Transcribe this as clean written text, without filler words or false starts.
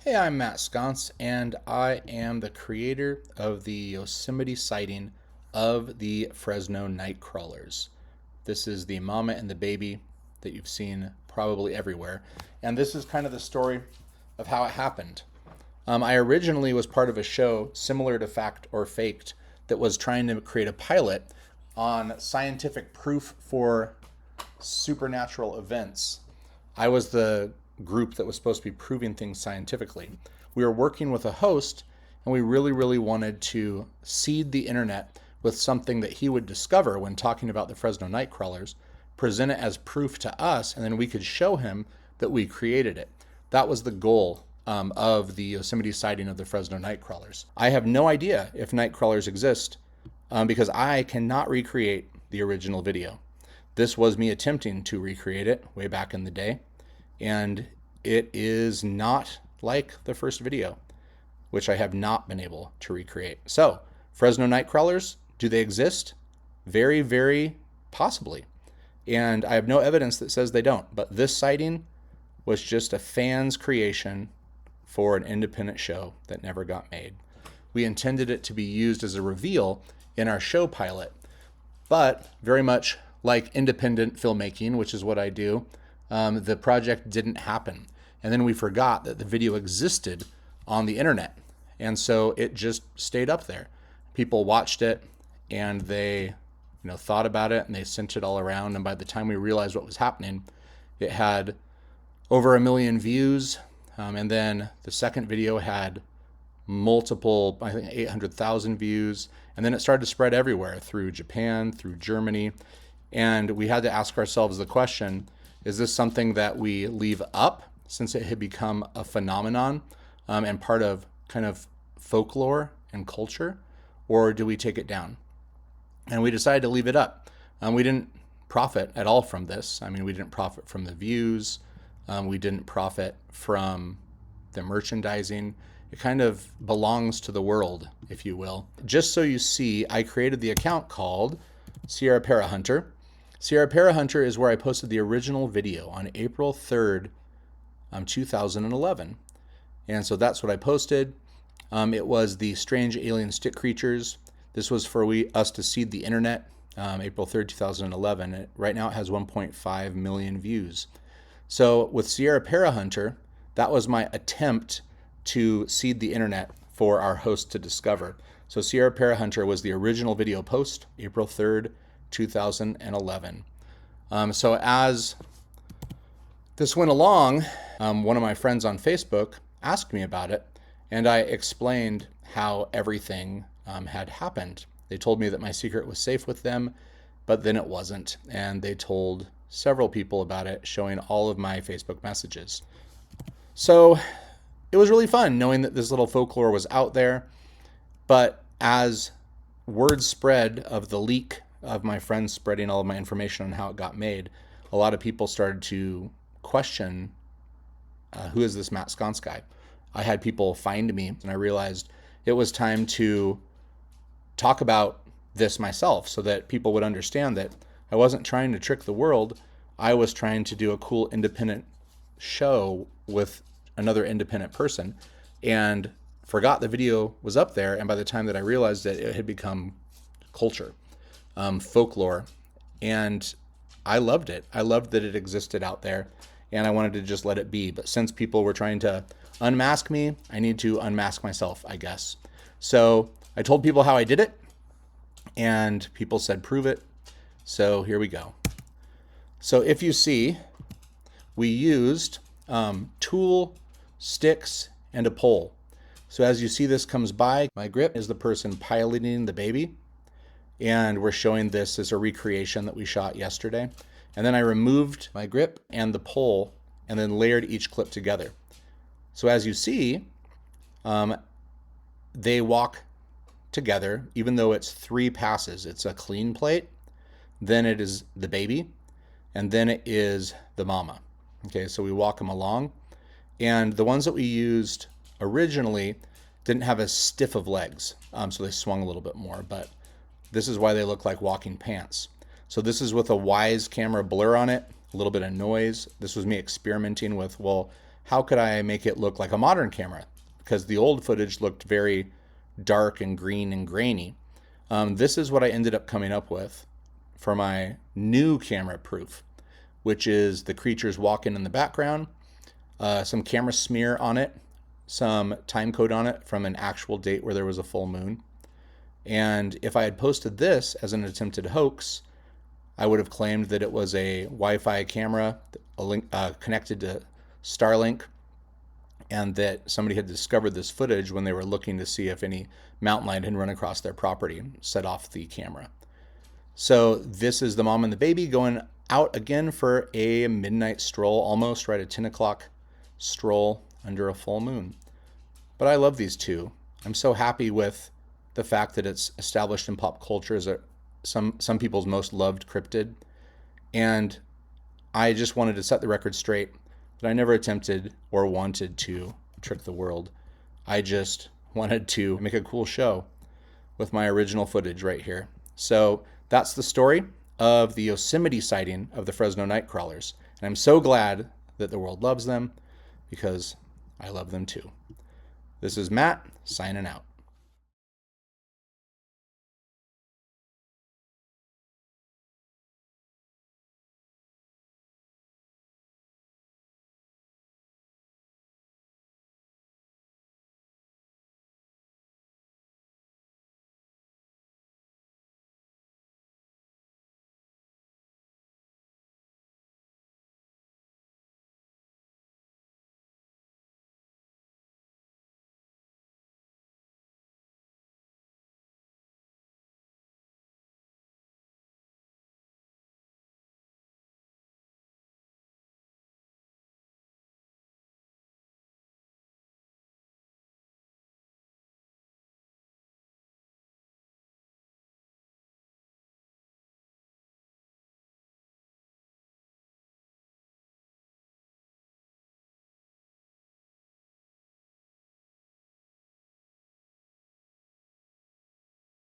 Hey, I'm Matt Sconce, and I am the creator of the Yosemite sighting of the Fresno Nightcrawlers. This is the mama and the baby that you've seen probably everywhere. And this is kind of the story of how it happened. I originally was part of a show similar to Fact or Faked that was trying to create a pilot on scientific proof for supernatural events. I was the group that was supposed to be proving things scientifically. We were working with a host, and we really wanted to seed the internet with something that he would discover when talking about the Fresno Nightcrawlers, present it as proof to us, and then we could show him that we created it. That was the goal of the Yosemite sighting of the Fresno Nightcrawlers. I have no idea if Nightcrawlers exist because I cannot recreate the original video. This was me attempting to recreate it way back in the day, and it is not like the first video, which I have not been able to recreate. So, Fresno Nightcrawlers, do they exist? Very possibly. And I have no evidence that says they don't, but this sighting was just a fan's creation for an independent show that never got made. We intended it to be used as a reveal in our show pilot, but very much like independent filmmaking, which is what I do, the project didn't happen. And then we forgot that the video existed on the internet. And so it just stayed up there. People watched it and they thought about it and they sent it all around. And by the time we realized what was happening, it had over 1 million views. And then the second video had multiple, I think 800,000 views. And then it started to spread everywhere through Japan, through Germany. And we had to ask ourselves the question, is this something that we leave up since it had become a phenomenon and part of kind of folklore and culture, or do we take it down? And we decided to leave it up. We didn't profit at all from this. I mean, we didn't profit from the views. We didn't profit from the merchandising. It kind of belongs to the world, if you will. Just so you see, I created the account called Sierraparahunter. Sierraparahunter is where I posted the original video on April 3rd, 2011. And so that's what I posted. It was the strange alien stick creatures. This was for us to seed the internet, April 3rd, 2011. Right now it has 1.5 million views. So with Sierraparahunter, that was my attempt to seed the internet for our host to discover. So Sierraparahunter was the original video post, April 3rd, 2011. So as this went along, one of my friends on Facebook asked me about it, and I explained how everything had happened. They told me that my secret was safe with them, but then it wasn't, and they told several people about it, showing all of my Facebook messages. So it was really fun knowing that this little folklore was out there, but as word spread of the leak of my friends spreading all of my information on how it got made, a lot of people started to question, who is this Matt Sconce guy? I had people find me, and I realized it was time to talk about this myself so that people would understand that I wasn't trying to trick the world. I was trying to do a cool independent show with another independent person, and forgot the video was up there. And by the time that I realized that it had become culture, folklore, and I loved it. I loved that it existed out there, and I wanted to just let it be. But since people were trying to unmask me, I need to unmask myself, I guess. So I told people how I did it, and people said, prove it. So here we go. So if you see, we used tool, sticks, and a pole. So as you see this comes by, my grip is the person piloting the baby, and we're showing this as a recreation that we shot yesterday. And then I removed my grip and the pole and then layered each clip together. So as you see, they walk together, even though it's 3 passes. It's a clean plate, then it is the baby, and then it is the mama. Okay, so we walk them along. And the ones that we used originally didn't have as stiff of legs, so they swung a little bit more, but this is why they look like walking pants. So this is with a Wise camera blur on it, a little bit of noise. This was me experimenting with, well, how could I make it look like a modern camera? Because the old footage looked very dark and green and grainy. This is what I ended up coming up with for my new camera proof, which is the creatures walking in the background, some camera smear on it, some time code on it from an actual date where there was a full moon. And if I had posted this as an attempted hoax, I would have claimed that it was a Wi-Fi camera connected to Starlink, and that somebody had discovered this footage when they were looking to see if any mountain lion had run across their property and set off the camera. So this is the mom and the baby going out again for a midnight stroll, almost right at 10 o'clock stroll under a full moon. But I love these two. I'm so happy with the fact that it's established in pop culture as some people's most loved cryptid. And I just wanted to set the record straight that I never attempted or wanted to trick the world. I just wanted to make a cool show with my original footage right here. So that's the story of the Yosemite sighting of the Fresno Nightcrawlers. And I'm so glad that the world loves them, because I love them too. This is Matt, signing out.